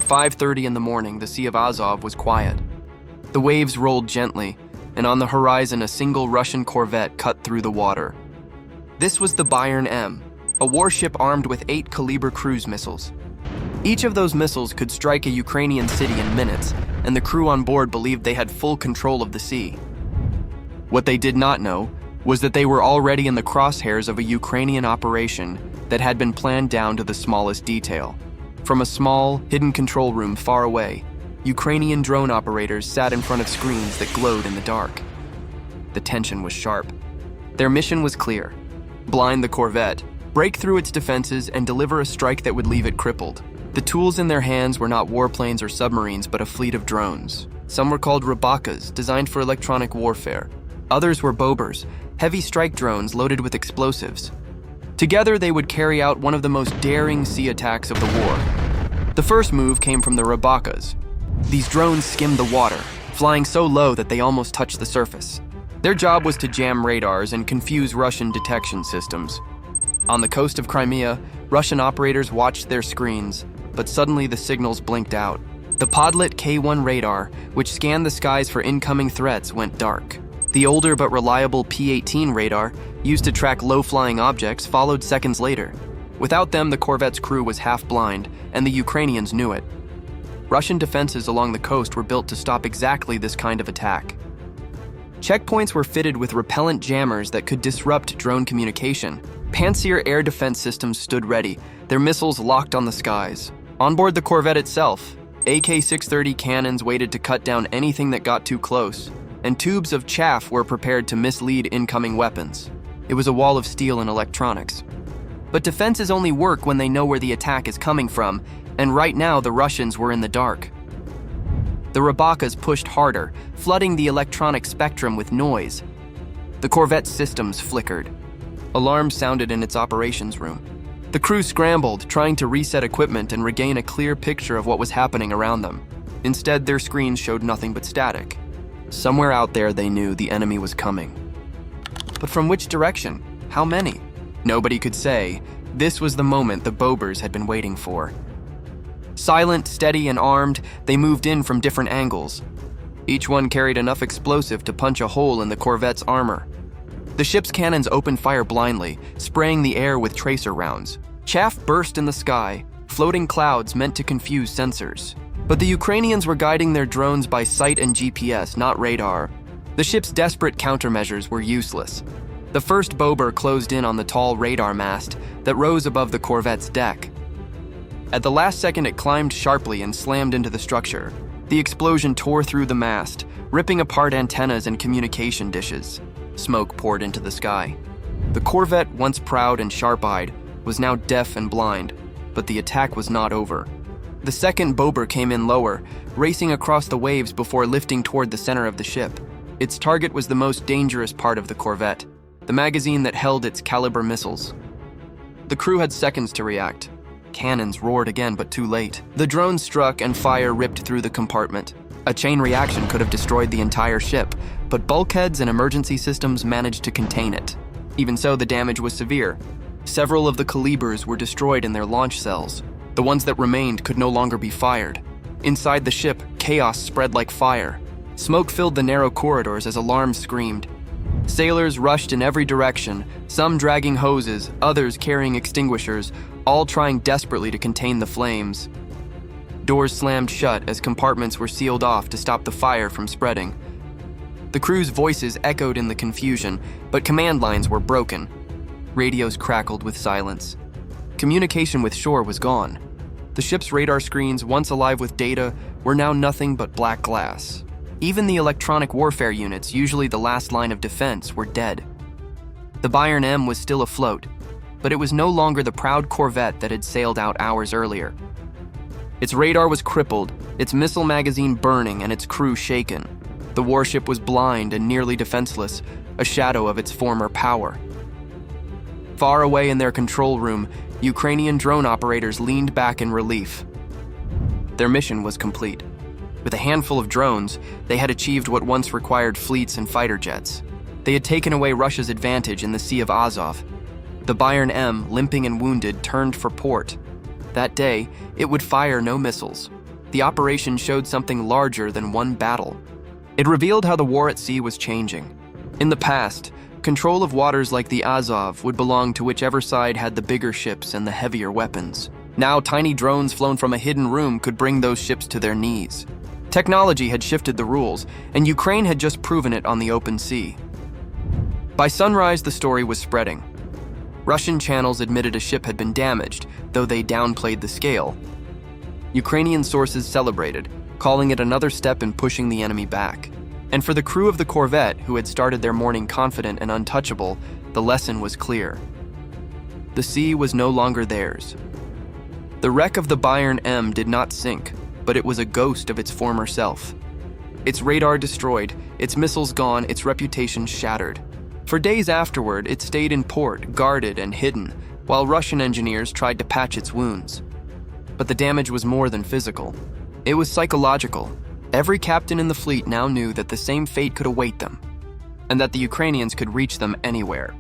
5:30 in the morning, the Sea of Azov was quiet. The waves rolled gently, and on the horizon a single Russian corvette cut through the water. This was the Bayern M, a warship armed with 8-caliber cruise missiles. Each of those missiles could strike a Ukrainian city in minutes, and the crew on board believed they had full control of the sea. What they did not know was that they were already in the crosshairs of a Ukrainian operation that had been planned down to the smallest detail. From a small, hidden control room far away, Ukrainian drone operators sat in front of screens that glowed in the dark. The tension was sharp. Their mission was clear: blind the corvette, break through its defenses, and deliver a strike that would leave it crippled. The tools in their hands were not warplanes or submarines, but a fleet of drones. Some were called Rybakas, designed for electronic warfare. Others were Bobers, heavy strike drones loaded with explosives. Together, they would carry out one of the most daring sea attacks of the war. The first move came from the Rybakas. These drones skimmed the water, flying so low that they almost touched the surface. Their job was to jam radars and confuse Russian detection systems. On the coast of Crimea, Russian operators watched their screens, but suddenly the signals blinked out. The Podlet K1 radar, which scanned the skies for incoming threats, went dark. The older but reliable P-18 radar, used to track low-flying objects, followed seconds later. Without them, the corvette's crew was half-blind, and the Ukrainians knew it. Russian defenses along the coast were built to stop exactly this kind of attack. Checkpoints were fitted with repellent jammers that could disrupt drone communication. Pantsir air defense systems stood ready, their missiles locked on the skies. On board the corvette itself, AK-630 cannons waited to cut down anything that got too close, and tubes of chaff were prepared to mislead incoming weapons. It was a wall of steel and electronics. But defenses only work when they know where the attack is coming from, and right now the Russians were in the dark. The Rybakas pushed harder, flooding the electronic spectrum with noise. The corvette's systems flickered. Alarms sounded in its operations room. The crew scrambled, trying to reset equipment and regain a clear picture of what was happening around them. Instead, their screens showed nothing but static. Somewhere out there, they knew the enemy was coming. But from which direction? How many? Nobody could say. This was the moment the Bobers had been waiting for. Silent, steady, and armed, they moved in from different angles. Each one carried enough explosive to punch a hole in the corvette's armor. The ship's cannons opened fire blindly, spraying the air with tracer rounds. Chaff burst in the sky, floating clouds meant to confuse sensors. But the Ukrainians were guiding their drones by sight and GPS, not radar. The ship's desperate countermeasures were useless. The first Bober closed in on the tall radar mast that rose above the corvette's deck. At the last second, it climbed sharply and slammed into the structure. The explosion tore through the mast, ripping apart antennas and communication dishes. Smoke poured into the sky. The corvette, once proud and sharp-eyed, was now deaf and blind, but the attack was not over. The second Bober came in lower, racing across the waves before lifting toward the center of the ship. Its target was the most dangerous part of the corvette, the magazine that held its caliber missiles. The crew had seconds to react. Cannons roared again, but too late. The drone struck and fire ripped through the compartment. A chain reaction could have destroyed the entire ship, but bulkheads and emergency systems managed to contain it. Even so, the damage was severe. Several of the calibers were destroyed in their launch cells. The ones that remained could no longer be fired. Inside the ship, chaos spread like fire. Smoke filled the narrow corridors as alarms screamed. Sailors rushed in every direction, some dragging hoses, others carrying extinguishers, all trying desperately to contain the flames. Doors slammed shut as compartments were sealed off to stop the fire from spreading. The crew's voices echoed in the confusion, but command lines were broken. Radios crackled with silence. Communication with shore was gone. The ship's radar screens, once alive with data, were now nothing but black glass. Even the electronic warfare units, usually the last line of defense, were dead. The Bayern M was still afloat, but it was no longer the proud corvette that had sailed out hours earlier. Its radar was crippled, its missile magazine burning, and its crew shaken. The warship was blind and nearly defenseless, a shadow of its former power. Far away in their control room, Ukrainian drone operators leaned back in relief. Their mission was complete. With a handful of drones, they had achieved what once required fleets and fighter jets. They had taken away Russia's advantage in the Sea of Azov. The Bayern M, limping and wounded, turned for port. That day, it would fire no missiles. the operation showed something larger than one battle. It revealed how the war at sea was changing. In the past, control of waters like the Azov would belong to whichever side had the bigger ships and the heavier weapons. Now, tiny drones flown from a hidden room could bring those ships to their knees. Technology had shifted the rules, and Ukraine had just proven it on the open sea. By sunrise, the story was spreading. Russian channels admitted a ship had been damaged, though they downplayed the scale. Ukrainian sources celebrated, calling it another step in pushing the enemy back. And for the crew of the corvette, who had started their morning confident and untouchable, the lesson was clear. The sea was no longer theirs. The wreck of the Bayern M did not sink, but it was a ghost of its former self. Its radar destroyed, its missiles gone, its reputation shattered. For days afterward, it stayed in port, guarded and hidden, while Russian engineers tried to patch its wounds. But the damage was more than physical. It was psychological. Every captain in the fleet now knew that the same fate could await them, and that the Ukrainians could reach them anywhere.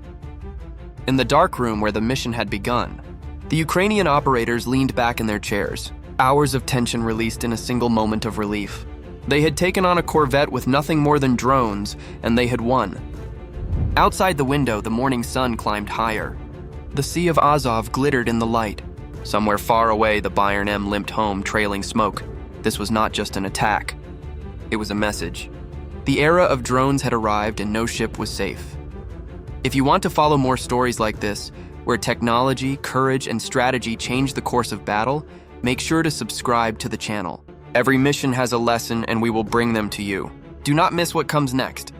In the dark room where the mission had begun, the Ukrainian operators leaned back in their chairs, hours of tension released in a single moment of relief. They had taken on a corvette with nothing more than drones, and they had won. Outside the window, the morning sun climbed higher. The Sea of Azov glittered in the light. Somewhere far away, the Bayern M limped home, trailing smoke. This was not just an attack. It was a message. The era of drones had arrived and no ship was safe. If you want to follow more stories like this, where technology, courage, and strategy change the course of battle, make sure to subscribe to the channel. Every mission has a lesson and we will bring them to you. Do not miss what comes next.